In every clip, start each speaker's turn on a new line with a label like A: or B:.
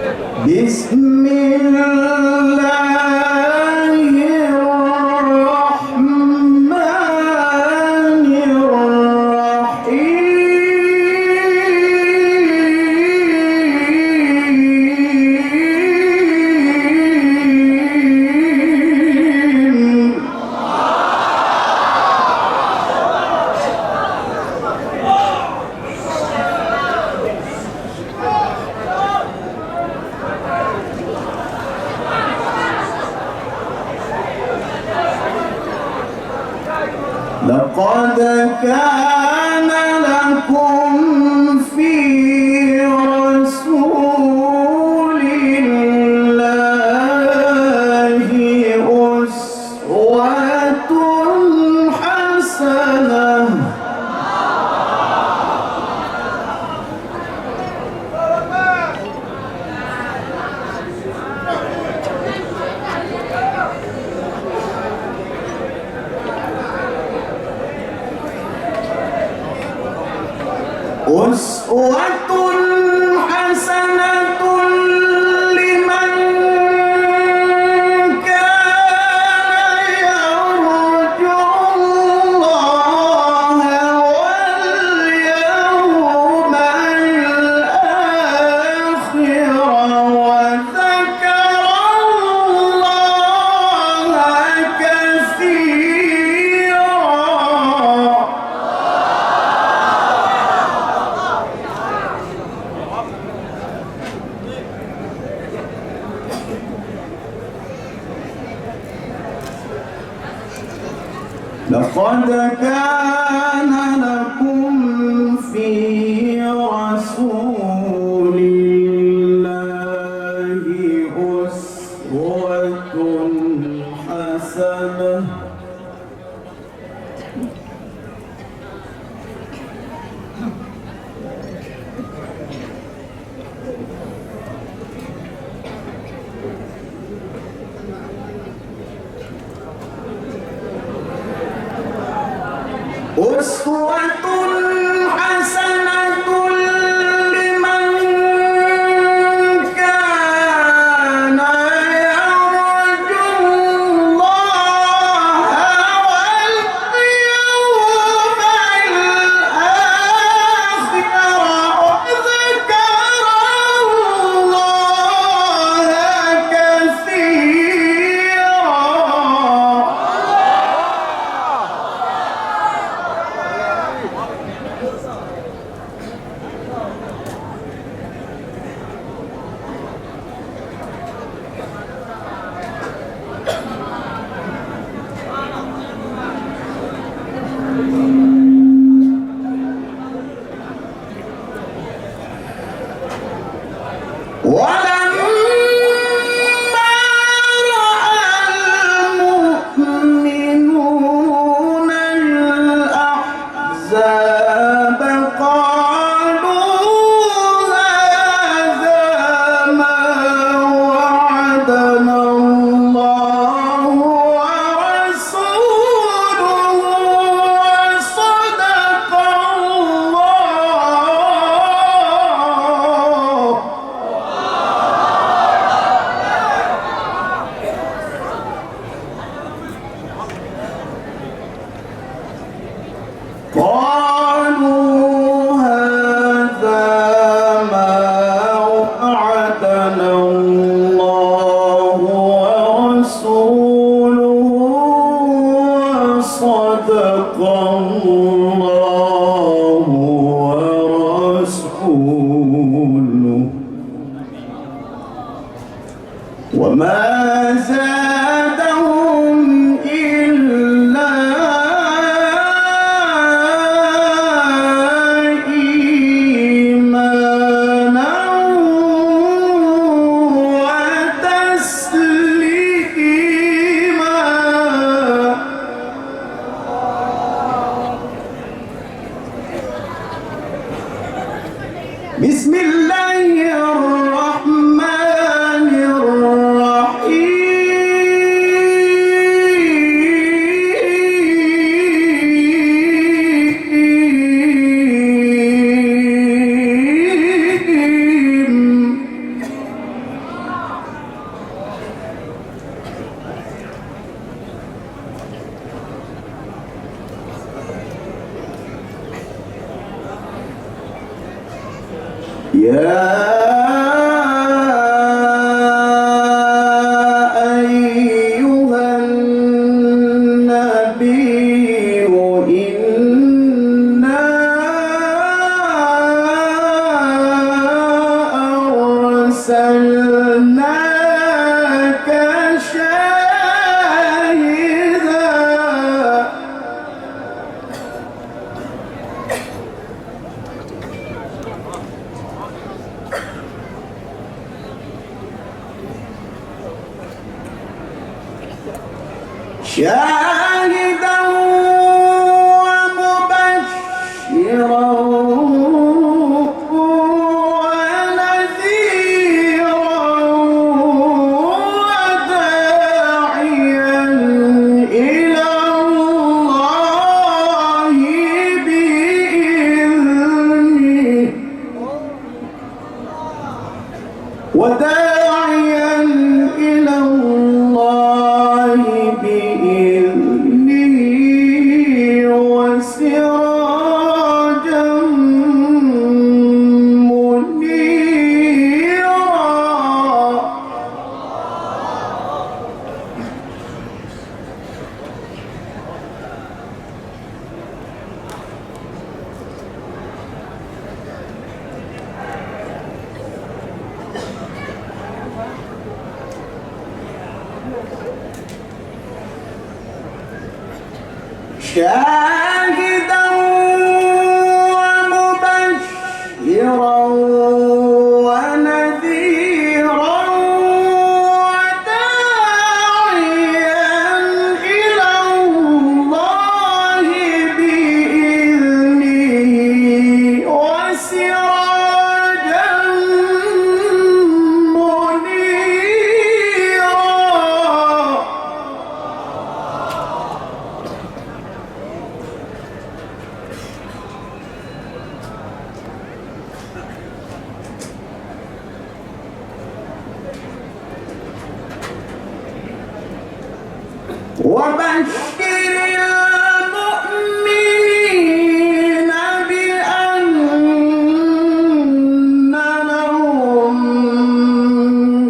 A: بسم الله الرحمن الرحيم. لقد كان لكم في رسول الله أسوة حسنة. أسوة حسنة لمن كان يرجو الله واليوم الآخر وذكر الله كثيرا. لقد كان لكم في رسول الله أسوة حسنة أسوة حسنة لمن كان يرجو الله واليوم الآخر وذكر الله كثيرا. ولما رأى المؤمنون الأحزاب قالوا هذا ما وعدنا الله ورسوله وصدق الله. قالوا هذا ما وعدنا الله ورسوله وصدق الله ورسوله وما زادهم إلا إيمانا وتسليما. بسم الله الرحمن الرحيم. أرسلناك شاهدا ومبشرا وداعيا إلى الله بإذنه وسراجا منيرا شاهدا ومبشرا ونذيرا وداعيا إلى الله بإذنه وسراجا منيرا وبشر المؤمنين بأن لهم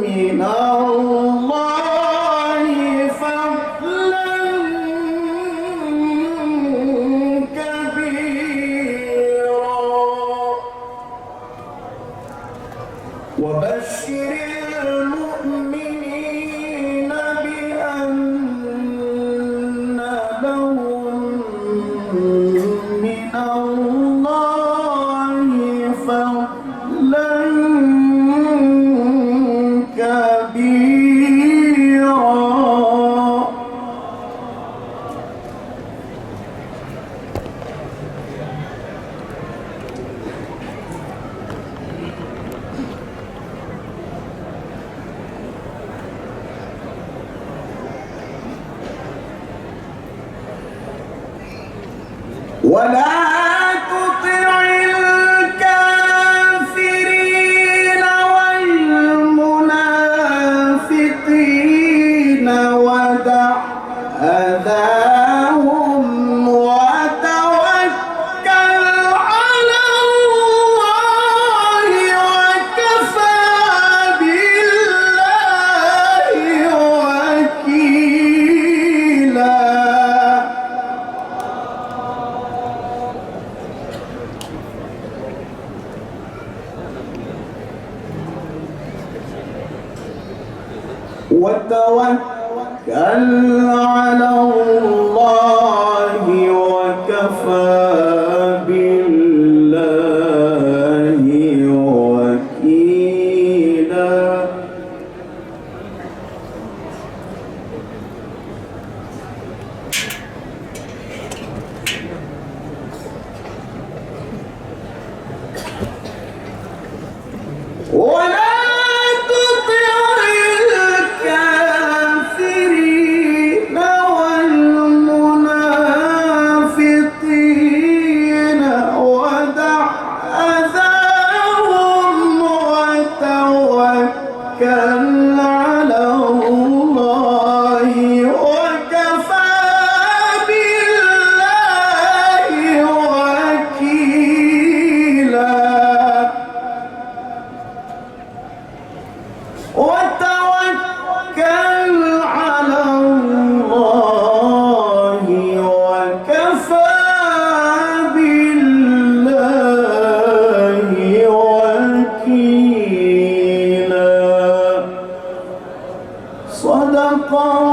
A: من الله فضلا كبيرا وبشر المؤمنين بأن لهم من الله فضلا كبيرا ولا تطع الكافرين والمنافقين ودع أذاهم وتوكل على الله وكفى بالله وكيلا وتوكل على الله وكفى بالله وكيلا ولا تطع الكافرين والمنافقين ودع أذاهم وتوكل على الله وكفى بالله وكيلا وتوكل على الله وكفى بالله وكيلا الله